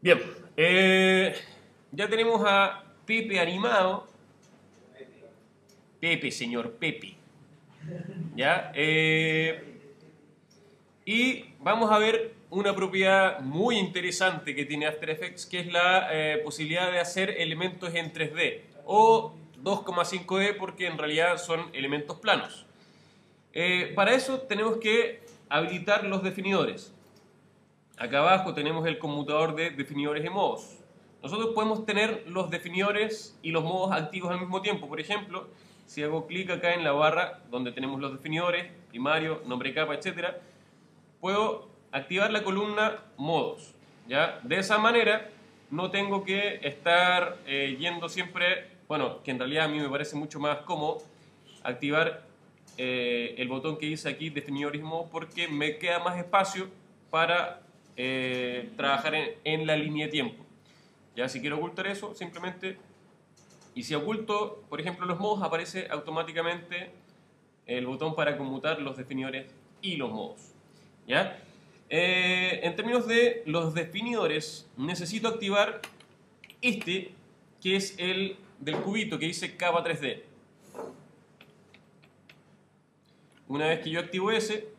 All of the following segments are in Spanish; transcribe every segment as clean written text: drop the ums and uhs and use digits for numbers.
Bien, ya tenemos a Pepe animado. Pepe, señor Pepe. ¿Ya? Y vamos a ver una propiedad muy interesante que tiene After Effects, que es la posibilidad de hacer elementos en 3D o 2,5D, porque en realidad son elementos planos. Para eso tenemos que habilitar los definidores. Acá abajo tenemos el conmutador de definidores y modos. Nosotros podemos tener los definidores y los modos activos al mismo tiempo. Por ejemplo, si hago clic acá en la barra donde tenemos los definidores, primario, nombre de capa, etc., puedo activar la columna modos. ¿Ya? De esa manera no tengo que estar yendo siempre, bueno, que en realidad a mí me parece mucho más cómodo activar el botón que dice aquí definidores y modos, porque me queda más espacio para trabajar en la línea de tiempo. Ya, si quiero ocultar eso, simplemente, y si oculto, por ejemplo, los modos, aparece automáticamente el botón para conmutar los definidores y los modos. ¿Ya? En términos de los definidores, necesito activar este, que es el del cubito, que dice capa 3D. Una vez que yo activo ese,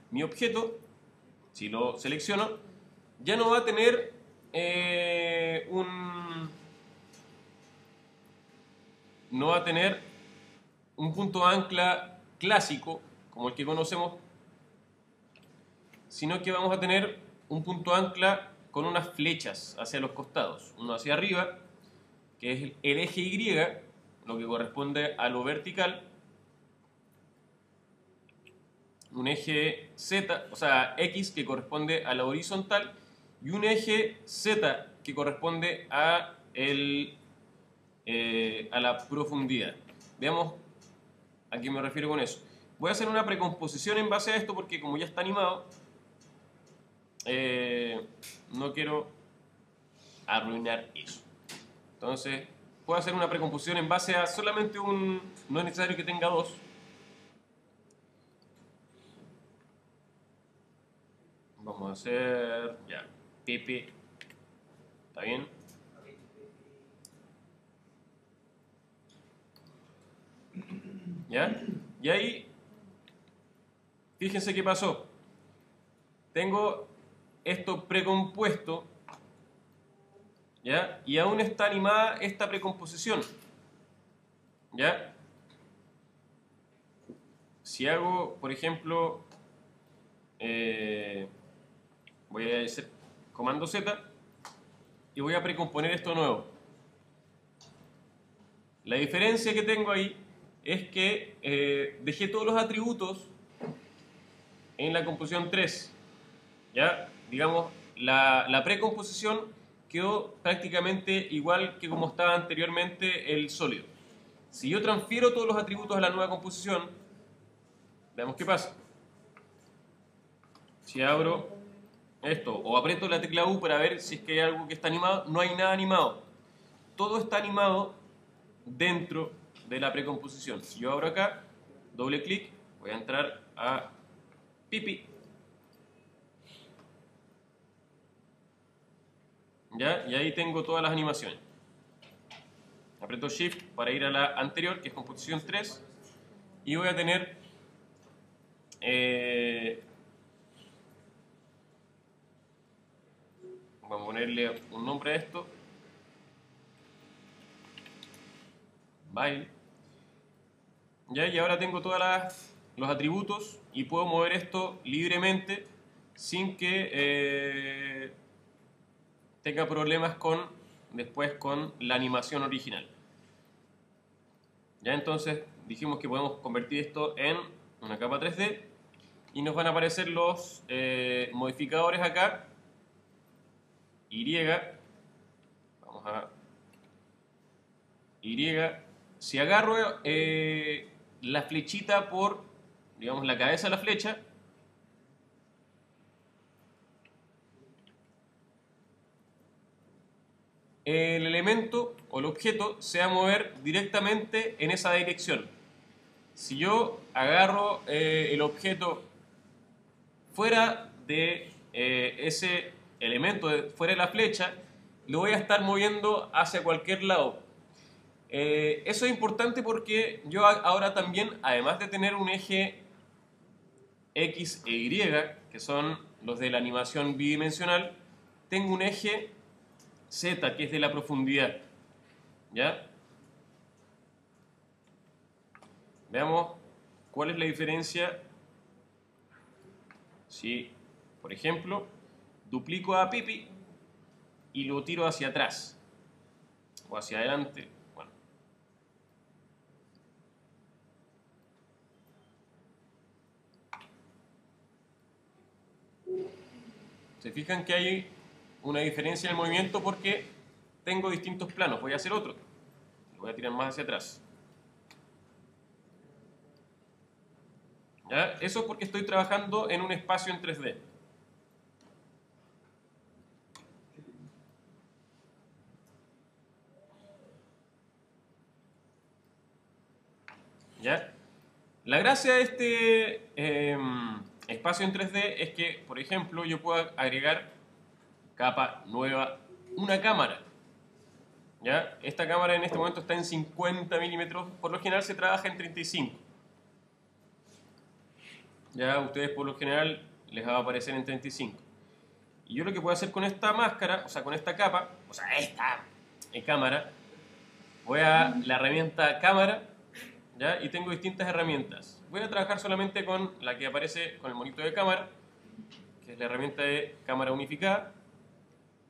mi objeto, si lo selecciono, ya no va a tener no va a tener un punto de ancla clásico como el que conocemos, sino que vamos a tener un punto de ancla con unas flechas hacia los costados, uno hacia arriba, que es el eje Y, lo que corresponde a lo vertical, un eje Z, o sea, X, que corresponde a la horizontal, y un eje Z, que corresponde a la profundidad. Veamos a qué me refiero con eso. Voy a hacer una precomposición en base a esto porque como ya está animado, no quiero arruinar eso. Entonces, puedo hacer una precomposición en base a solamente un... No es necesario que tenga dos. Vamos a hacer... ya, Pepe. ¿Está bien? ¿Ya? Y ahí, fíjense qué pasó. Tengo esto precompuesto, ¿ya? Y aún está animada esta precomposición, ¿ya? Si hago, por ejemplo, voy a hacer comando Z y voy a precomponer esto nuevo. La diferencia que tengo ahí es que dejé todos los atributos en la composición 3. ¿Ya? Digamos, la precomposición quedó prácticamente igual que como estaba anteriormente el sólido. Si yo transfiero todos los atributos a la nueva composición, veamos qué pasa. Si abro esto o aprieto la tecla U para ver si es que hay algo que está animado, no hay nada animado. Todo está animado dentro de la precomposición. Si yo abro acá, doble clic, voy a entrar a Pipi. ¿Ya? Y ahí tengo todas las animaciones. Aprieto Shift para ir a la anterior, que es composición 3, y voy a tener vamos a ponerle un nombre a esto, Bye. ¿Ya? Y ahora tengo todos los atributos y puedo mover esto libremente sin que tenga problemas después con la animación original. Ya, entonces dijimos que podemos convertir esto en una capa 3D y nos van a aparecer los modificadores acá. Y, vamos a Y. Si agarro la flechita por, digamos, la cabeza de la flecha, el elemento o el objeto se va a mover directamente en esa dirección. Si yo agarro el objeto fuera de ese elemento fuera de la flecha, lo voy a estar moviendo hacia cualquier lado. Eso es importante porque yo ahora también, además de tener un eje X e Y, que son los de la animación bidimensional, tengo un eje Z, que es de la profundidad. ¿Ya? Veamos cuál es la diferencia si, por ejemplo, duplico a Pipi y lo tiro hacia atrás o hacia adelante. Bueno. Se fijan que hay una diferencia en el movimiento porque tengo distintos planos. Voy a hacer otro. Lo voy a tirar más hacia atrás. ¿Ya? Eso es porque estoy trabajando en un espacio en 3D. ¿Ya? La gracia de este espacio en 3D es que, por ejemplo, yo puedo agregar capa nueva, una cámara. ¿Ya? Esta cámara en este momento está en 50 milímetros, por lo general se trabaja en 35. Ya ustedes por lo general les va a aparecer en 35. Y yo lo que puedo hacer con esta máscara, o sea, con esta capa, o sea, esta cámara, voy a la herramienta cámara, ¿ya? Y tengo distintas herramientas. Voy a trabajar solamente con la que aparece con el monito de cámara, que es la herramienta de cámara unificada.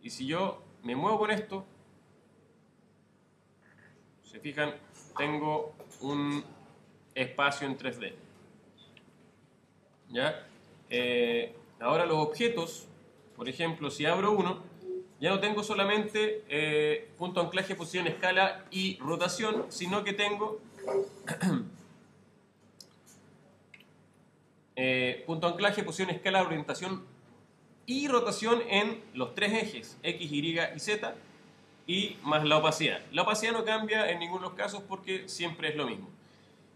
Y si yo me muevo con esto, se fijan, tengo un espacio en 3D. ¿Ya? Ahora los objetos, por ejemplo, si abro uno, ya no tengo solamente punto de anclaje, posición, escala y rotación, sino que tengo punto de anclaje, posición, escala, orientación y rotación en los tres ejes, X, Y y Z, y más la opacidad. La opacidad no cambia en ninguno de los casos porque siempre es lo mismo.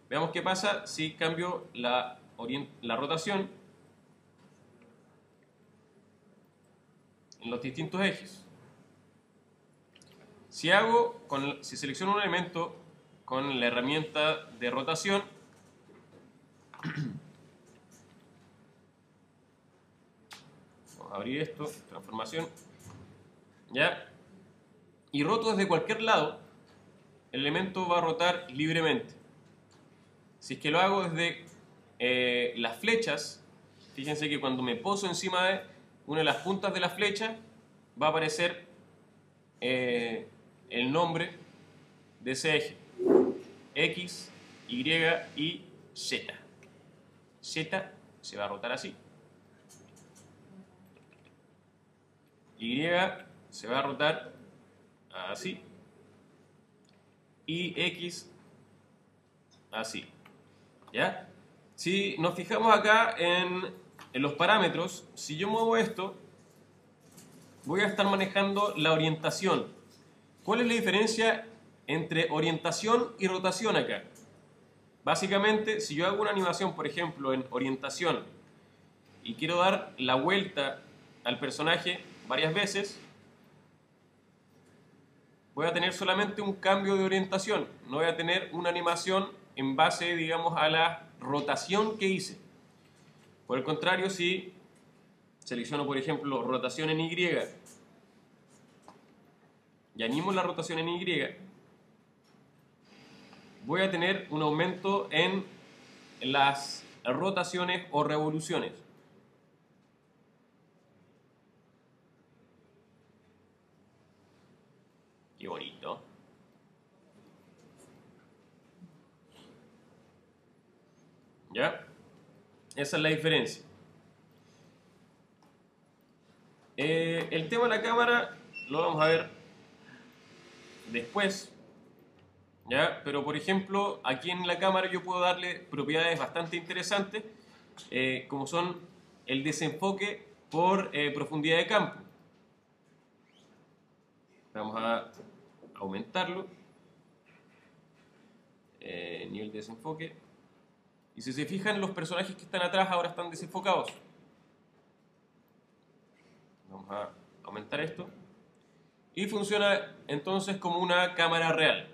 Veamos qué pasa si cambio la rotación en los distintos ejes. Si selecciono un elemento con la herramienta de rotación, vamos a abrir esto, transformación, ¿ya? Y roto desde cualquier lado, el elemento va a rotar libremente. Si es que lo hago desde las flechas, fíjense que cuando me poso encima de una de las puntas de la flecha, va a aparecer el nombre de ese eje. X, Y y Z. Z se va a rotar así. Y se va a rotar así. Y X así. ¿Ya? Si nos fijamos acá en los parámetros, si yo muevo esto, voy a estar manejando la orientación. ¿Cuál es la diferencia entre orientación y rotación acá? Básicamente, si yo hago una animación, por ejemplo, en orientación y quiero dar la vuelta al personaje varias veces, voy a tener solamente un cambio de orientación, no voy a tener una animación en base, digamos, a la rotación que hice. Por el contrario, si selecciono, por ejemplo, rotación en Y y animo la rotación en Y, voy a tener un aumento en las rotaciones o revoluciones. Qué bonito. ¿Ya? Esa es la diferencia. El tema de la cámara lo vamos a ver después. ¿Ya? Pero por ejemplo, aquí en la cámara yo puedo darle propiedades bastante interesantes, como son el desenfoque por profundidad de campo. Vamos a aumentarlo. Nivel de desenfoque. Y si se fijan, los personajes que están atrás ahora están desenfocados. Vamos a aumentar esto. Y funciona entonces como una cámara real.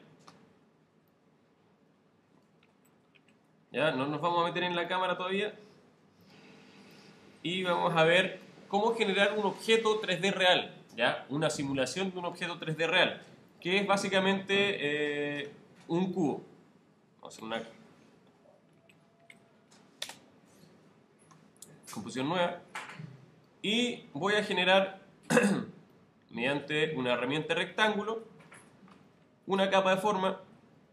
Ya, no nos vamos a meter en la cámara todavía. Y vamos a ver cómo generar un objeto 3D real. ¿Ya? Una simulación de un objeto 3D real. Que es básicamente un cubo. Vamos a hacer una composición nueva. Y voy a generar, mediante una herramienta rectángulo, una capa de forma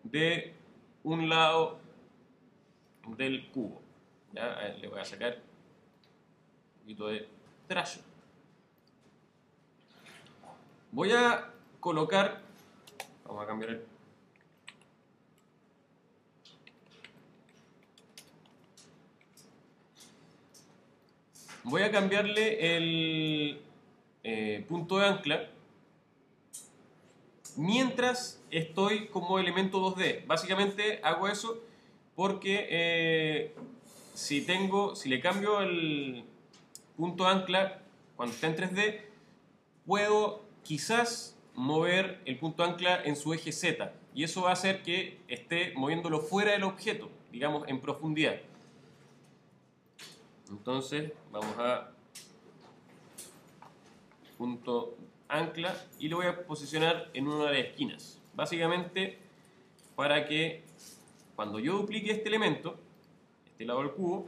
de un lado del cubo. ¿Ya? A ver, le voy a sacar un poquito de trazo. Voy a colocar, vamos a cambiar el... Voy a cambiarle el punto de ancla mientras estoy como elemento 2D. Básicamente hago eso porque si le cambio el punto de ancla cuando está en 3D, puedo quizás mover el punto de ancla en su eje Z. Y eso va a hacer que esté moviéndolo fuera del objeto, digamos en profundidad. Entonces vamos a punto ancla y lo voy a posicionar en una de las esquinas. Básicamente para que cuando yo duplique este elemento, este lado del cubo,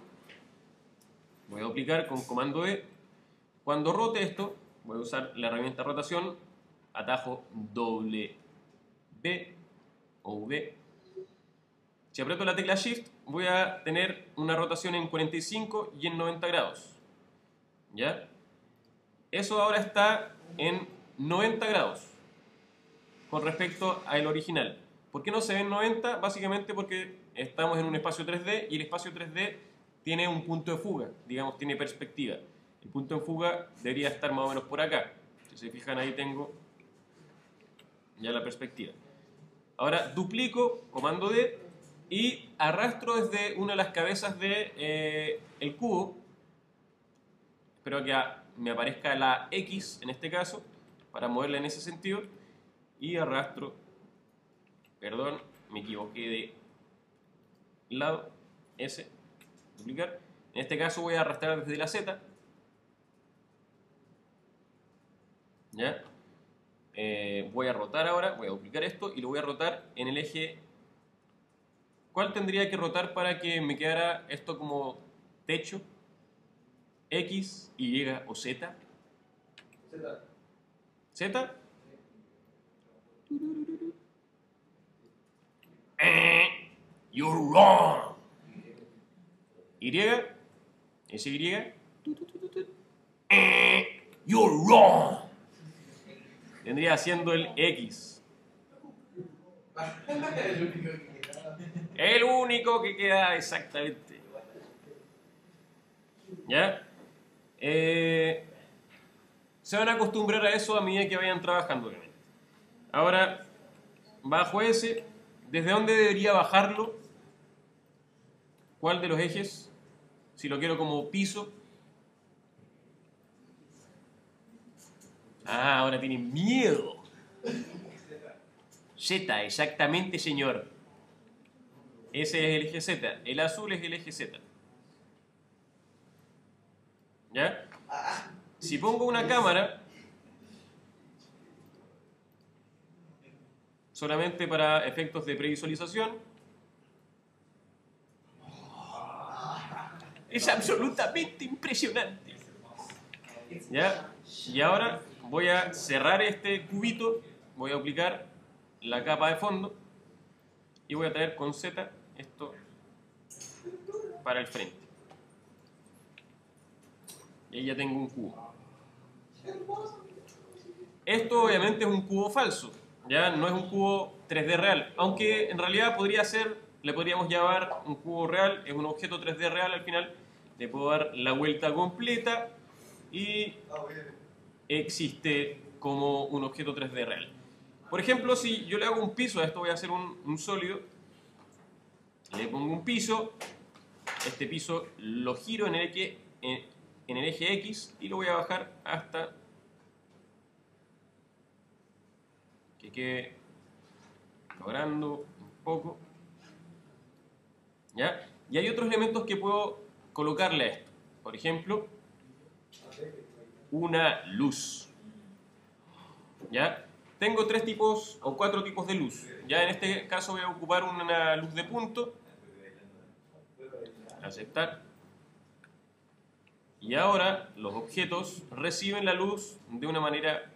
voy a duplicar con comando E. Cuando rote esto, voy a usar la herramienta rotación, atajo W o V. Si aprieto la tecla Shift, voy a tener una rotación en 45 y en 90 grados. ¿Ya? Eso ahora está en 90 grados con respecto al original. ¿Por qué no se ve en 90? Básicamente porque estamos en un espacio 3D y el espacio 3D tiene un punto de fuga, digamos, tiene perspectiva. El punto de fuga debería estar más o menos por acá. Si se fijan, ahí tengo ya la perspectiva. Ahora duplico, comando D, y arrastro desde una de las cabezas de el cubo. Espero que me aparezca la X en este caso, para moverla en ese sentido. Y arrastro, perdón, me equivoqué de lado, S, duplicar. En este caso voy a arrastrar desde la Z. ¿Ya? Voy a rotar ahora, voy a duplicar esto y lo voy a rotar en el eje. ¿Cuál tendría que rotar para que me quedara esto como techo? ¿X, Y o Z? Z. ¿Z? You're wrong. ¿Y? ¿Ese Y? You're wrong. Vendría siendo el X. El único que queda exactamente. ¿Ya? Se van a acostumbrar a eso a medida que vayan trabajando, obviamente. Ahora, bajo ese, ¿desde dónde debería bajarlo? ¿Cuál de los ejes? Si lo quiero como piso. Ah, ahora tienen miedo. Z, exactamente, señor. Ese es el eje Z. El azul es el eje Z. ¿Ya? Si pongo una cámara, solamente para efectos de previsualización, es absolutamente impresionante. ¿Ya? Y ahora voy a cerrar este cubito, voy a aplicar la capa de fondo y voy a traer con Z esto para el frente. Y ahí ya tengo un cubo. Esto obviamente es un cubo falso, ya no es un cubo 3D real, aunque en realidad podría ser, le podríamos llamar un cubo real, es un objeto 3D real al final, le puedo dar la vuelta completa y existe como un objeto 3D real. Por ejemplo, si yo le hago un piso a esto, voy a hacer un sólido, le pongo un piso, este piso lo giro en el eje X y lo voy a bajar hasta que quede logrando un poco. ¿Ya? Y hay otros elementos que puedo colocarle a esto. Por ejemplo, una luz. ¿Ya? Tengo 3 tipos o 4 tipos de luz. Ya en este caso voy a ocupar una luz de punto. Aceptar. Y ahora los objetos reciben la luz de una manera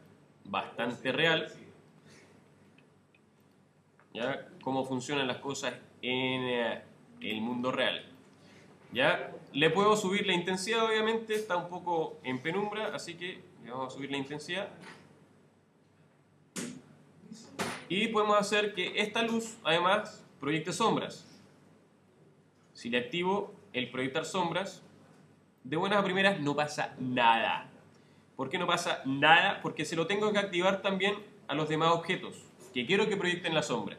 bastante real. ¿Ya? Cómo funcionan las cosas en el mundo real. ¿Ya? Le puedo subir la intensidad, obviamente, está un poco en penumbra, así que le vamos a subir la intensidad. Y podemos hacer que esta luz, además, proyecte sombras. Si le activo el proyectar sombras, de buenas a primeras no pasa nada. ¿Por qué no pasa nada? Porque se lo tengo que activar también a los demás objetos que quiero que proyecten la sombra.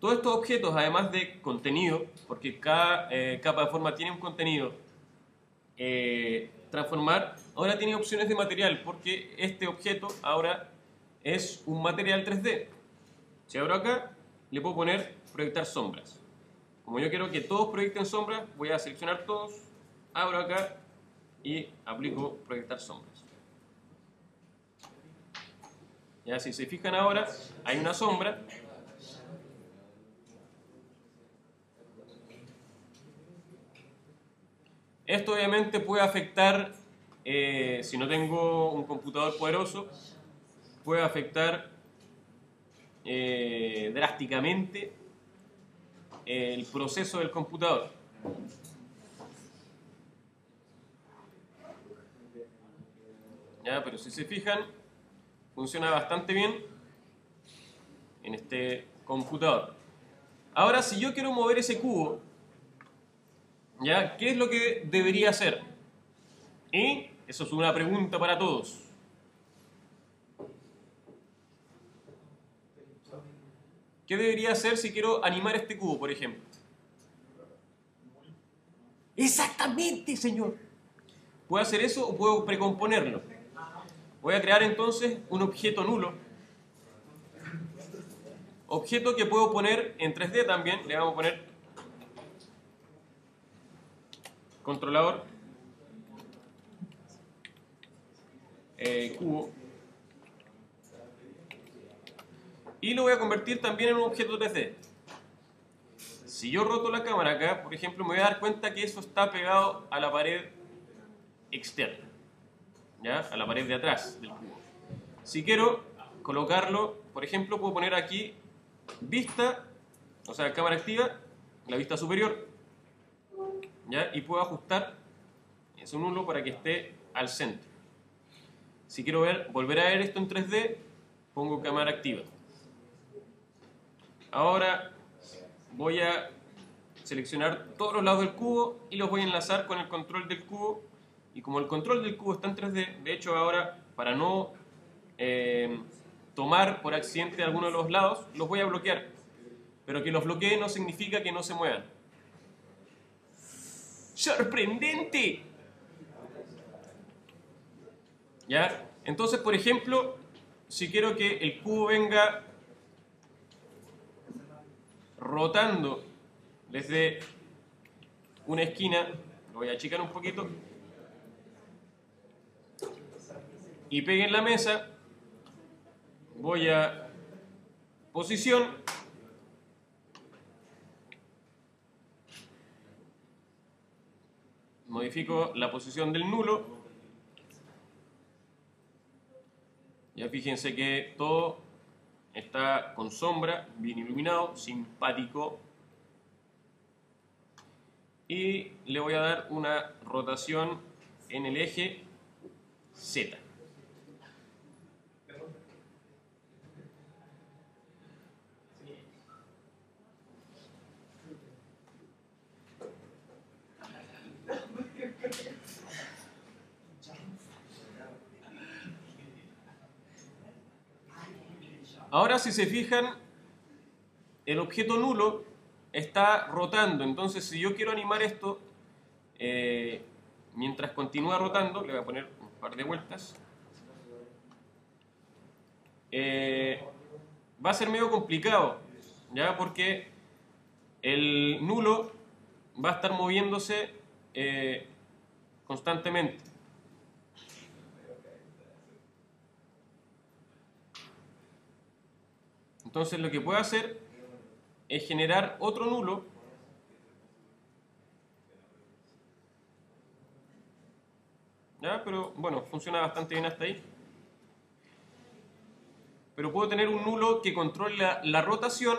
Todos estos objetos, además de contenido, porque cada capa de forma tiene un contenido, transformar, ahora tiene opciones de material, porque este objeto ahora es un material 3D. Si abro acá, le puedo poner proyectar sombras. Como yo quiero que todos proyecten sombras, voy a seleccionar todos, abro acá y aplico proyectar sombras. Ya, si se fijan ahora, hay una sombra. Esto obviamente puede afectar, si no tengo un computador poderoso, puede afectar drásticamente el proceso del computador. Ya, pero si se fijan, funciona bastante bien en este computador. Ahora, si yo quiero mover ese cubo, ¿ya? ¿Qué es lo que debería hacer? Y eso es una pregunta para todos. ¿Qué debería hacer si quiero animar este cubo, por ejemplo? Exactamente, señor. ¿Puedo hacer eso o puedo precomponerlo? Voy a crear entonces un objeto nulo. Objeto que puedo poner en 3D también. Le vamos a poner controlador cubo. Y lo voy a convertir también en un objeto 3D. Si yo roto la cámara acá, por ejemplo, me voy a dar cuenta que eso está pegado a la pared externa, ¿ya? A la pared de atrás del cubo. Si quiero colocarlo, por ejemplo, puedo poner aquí vista, o sea, cámara activa, la vista superior, ¿ya? Y puedo ajustar eso nulo para que esté al centro. Si quiero volver a ver esto en 3D, pongo cámara activa. Ahora voy a seleccionar todos los lados del cubo y los voy a enlazar con el control del cubo. Y como el control del cubo está en 3D, de hecho ahora, para no tomar por accidente alguno de los lados, los voy a bloquear. Pero que los bloquee no significa que no se muevan. ¡Sorprendente! ¿Ya? Entonces, por ejemplo, si quiero que el cubo venga rotando desde una esquina, lo voy a achicar un poquito, y pegue en la mesa, voy a posición, modifico la posición del nulo, ya fíjense que todo está con sombra, bien iluminado, simpático. Y le voy a dar una rotación en el eje Z. Ahora, si se fijan, el objeto nulo está rotando. Entonces, si yo quiero animar esto, mientras continúa rotando, le voy a poner un par de vueltas. va a ser medio complicado, ¿ya? Porque el nulo va a estar moviéndose constantemente. Entonces lo que puedo hacer es generar otro nulo ¿ya? Pero bueno, funciona bastante bien hasta ahí. Pero puedo tener un nulo que controle la rotación.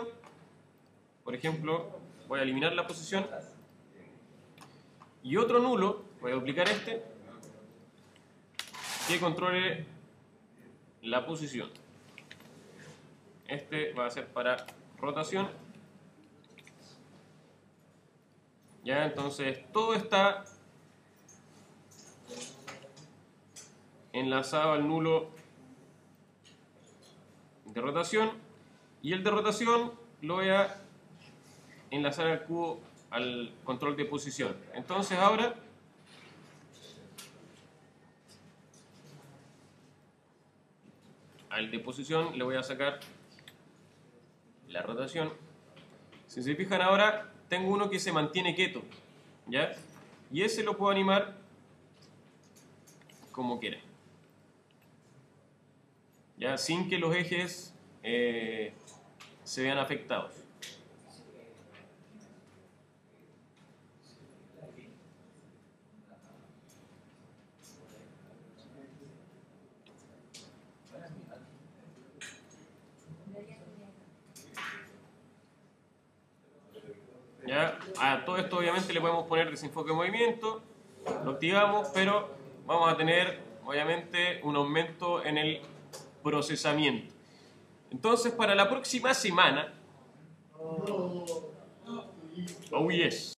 Por ejemplo, voy a eliminar la posición. Y otro nulo, voy a duplicar este, que controle la posición. Este va a ser para rotación. Ya, entonces todo está enlazado al nulo de rotación, y el de rotación lo voy a enlazar al cubo al control de posición. Entonces ahora al de posición le voy a sacar la rotación. Si se fijan ahora tengo uno que se mantiene quieto, ¿ya? Y ese lo puedo animar como quiera, ¿ya? Sin que los ejes se vean afectados. ¿Ya? A todo esto obviamente le podemos poner desenfoque de movimiento, lo activamos, pero vamos a tener obviamente un aumento en el procesamiento. Entonces para la próxima semana, oh yes.